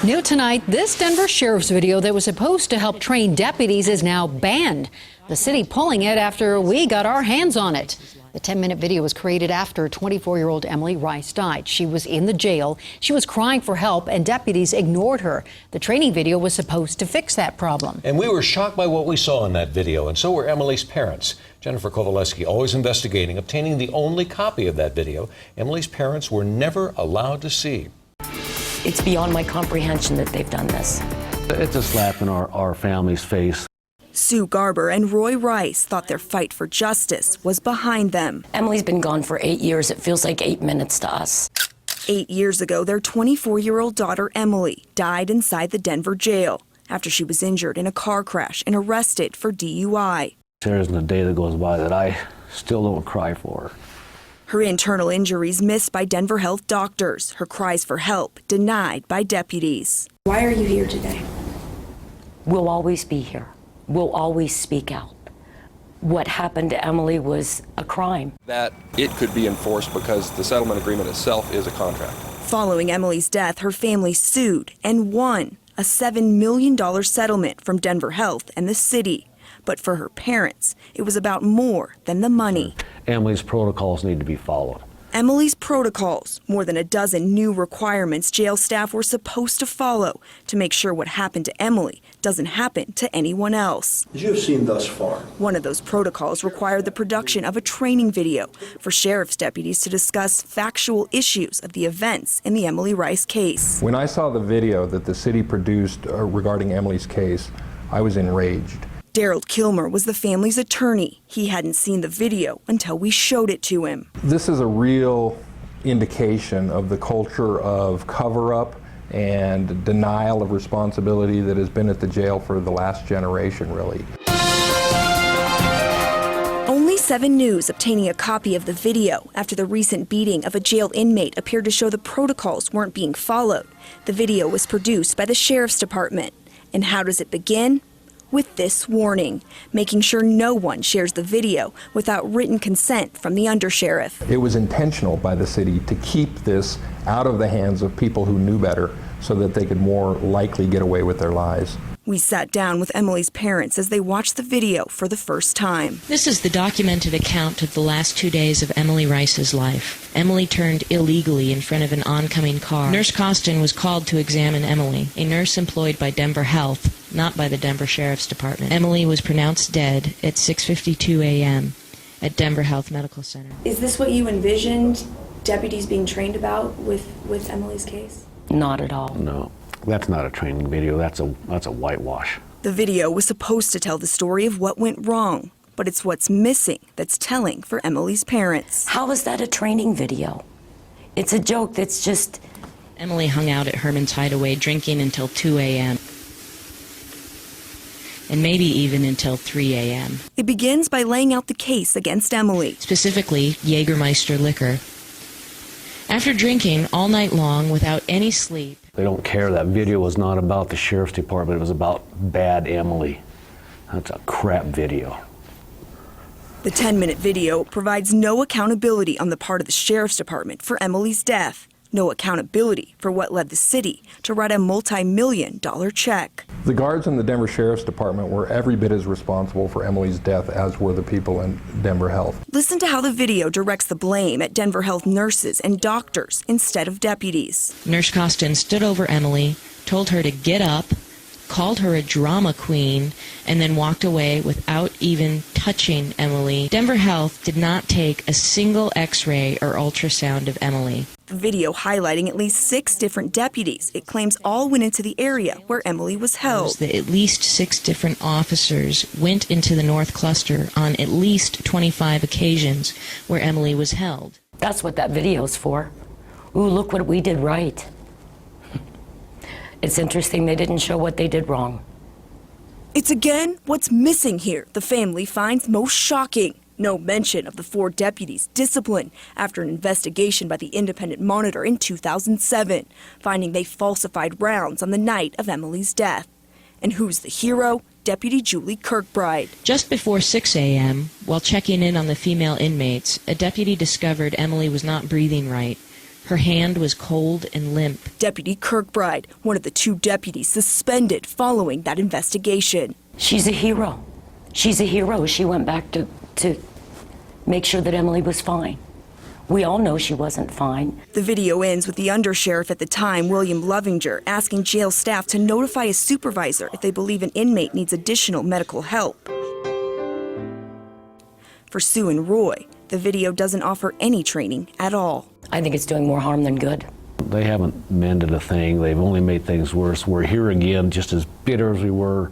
New tonight, this Denver sheriff's video that was supposed to help train deputies is now banned. The city pulling it after we got our hands on it. The 10-minute video was created after 24-year-old Emily Rice died. She was in the jail. She was crying for help, and deputies ignored her. The training video was supposed to fix that problem. And we were shocked by what we saw in that video, and so were Emily's parents. Jennifer Kowaleski, always investigating, obtaining the only copy of that video Emily's parents were never allowed to see. It's beyond my comprehension that they've done this. It's a slap in our family's face. Sue Garber and Roy Rice thought their fight for justice was behind them. Emily's been gone for 8 years. It feels like 8 minutes to us. 8 years ago, their 24-year-old daughter, Emily, died inside the Denver jail after she was injured in a car crash and arrested for DUI. There isn't a day that goes by that I still don't cry for her. Her internal injuries missed by Denver Health doctors. Her cries for help denied by deputies. Why are you here today? We'll always be here. We'll always speak out. What happened to Emily was a crime. That it could be enforced because the settlement agreement itself is a contract. Following Emily's death, her family sued and won a $7 million settlement from Denver Health and the city. But for her parents, it was about more than the money. Emily's protocols need to be followed. Emily's protocols, more than a dozen new requirements jail staff were supposed to follow to make sure what happened to Emily doesn't happen to anyone else. As you have seen thus far, one of those protocols required the production of a training video for sheriff's deputies to discuss factual issues of the events in the Emily Rice case. When I saw the video that the city produced regarding Emily's case, I was enraged. Daryl Kilmer was the family's attorney. He hadn't seen the video until we showed it to him. This is a real indication of the culture of cover-up and denial of responsibility that has been at the jail for the last generation, really. Only 7 News obtaining a copy of the video after the recent beating of a jailed inmate appeared to show the protocols weren't being followed. The video was produced by the Sheriff's Department. And how does it begin? With this warning, making sure no one shares the video without written consent from the undersheriff. It was intentional by the city to keep this out of the hands of people who knew better so that they could more likely get away with their lives. We sat down with Emily's parents as they watched the video for the first time. This is the documented account of the last 2 days of Emily Rice's life. Emily turned illegally in front of an oncoming car. Nurse Costin was called to examine Emily, a nurse employed by Denver Health, not by the Denver Sheriff's Department. Emily was pronounced dead at 6:52 a.m. at Denver Health Medical Center. Is this what you envisioned deputies being trained about with Emily's case? Not at all. No, that's not a training video. That's a whitewash. The video was supposed to tell the story of what went wrong, but it's what's missing that's telling for Emily's parents. How is that a training video? It's a joke that's just... Emily hung out at Herman's Hideaway drinking until 2 a.m. and maybe even until 3 a.m. It begins by laying out the case against Emily. Specifically, Jägermeister liquor. After drinking all night long without any sleep. They don't care. That video was not about the Sheriff's Department. It was about bad Emily. That's a crap video. The 10-minute video provides no accountability on the part of the Sheriff's Department for Emily's death. No accountability for what led the city to write a multi-million-dollar check. The guards in the Denver Sheriff's Department were every bit as responsible for Emily's death as were the people in Denver Health. Listen to how the video directs the blame at Denver Health nurses and doctors instead of deputies. Nurse Costin stood over Emily, told her to get up, called her a drama queen, and then walked away without even touching Emily. Denver Health did not take a single x-ray or ultrasound of Emily. The video highlighting at least 6 different deputies it claims all went into the area where Emily was held. That at least 6 different officers went into the North Cluster on at least 25 occasions where Emily was held. That's what that video's for. Ooh, look what we did right. It's interesting they didn't show what they did wrong. It's again what's missing here the family finds most shocking. No mention of the 4 deputies disciplined after an investigation by the Independent Monitor in 2007, finding they falsified rounds on the night of Emily's death. And who's the hero? Deputy Julie Kirkbride. Just before 6 a.m., while checking in on the female inmates, a deputy discovered Emily was not breathing right. Her hand was cold and limp. Deputy Kirkbride, one of the 2 deputies suspended following that investigation. She's a hero. She's a hero. She went back to make sure that Emily was fine. We all know she wasn't fine. The video ends with the undersheriff at the time, William Lovinger, asking jail staff to notify a supervisor if they believe an inmate needs additional medical help. For Sue and Roy, the video doesn't offer any training at all. I think it's doing more harm than good. They haven't mended a thing. They've only made things worse. We're here again just as bitter as we were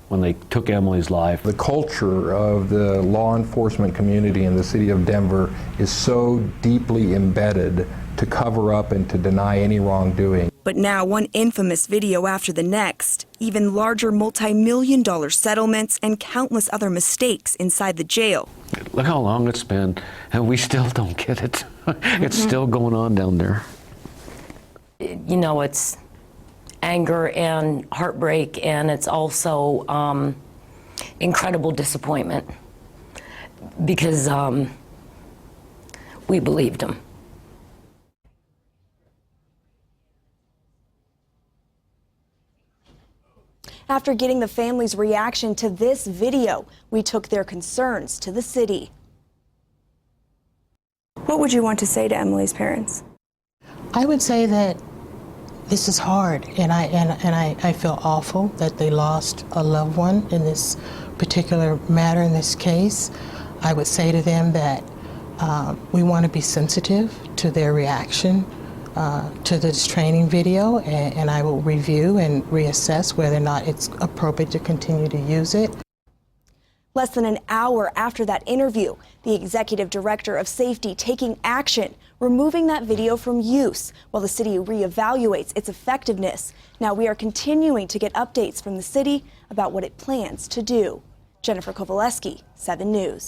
when they took Emily's life. The culture of the law enforcement community in the city of Denver is so deeply embedded to cover up and to deny any wrongdoing. But now, one infamous video after the next, even larger multi-million-dollar settlements and countless other mistakes inside the jail. Look how long it's been, and we still don't get it. It's still going on down there. You know, it's anger and heartbreak, and it's also incredible disappointment because we believed him. After getting the family's reaction to this video, we took their concerns to the city. What would you want to say to Emily's parents? I would say that this is hard, and I feel awful that they lost a loved one in this particular matter, in this case. I would say to them that we want to be sensitive to their reaction to this training video, and I will review and reassess whether or not it's appropriate to continue to use it. Less than an hour after that interview, the executive director of safety taking action, removing that video from use while the city reevaluates its effectiveness. Now we are continuing to get updates from the city about what it plans to do. Jennifer Kovaleski, 7 News.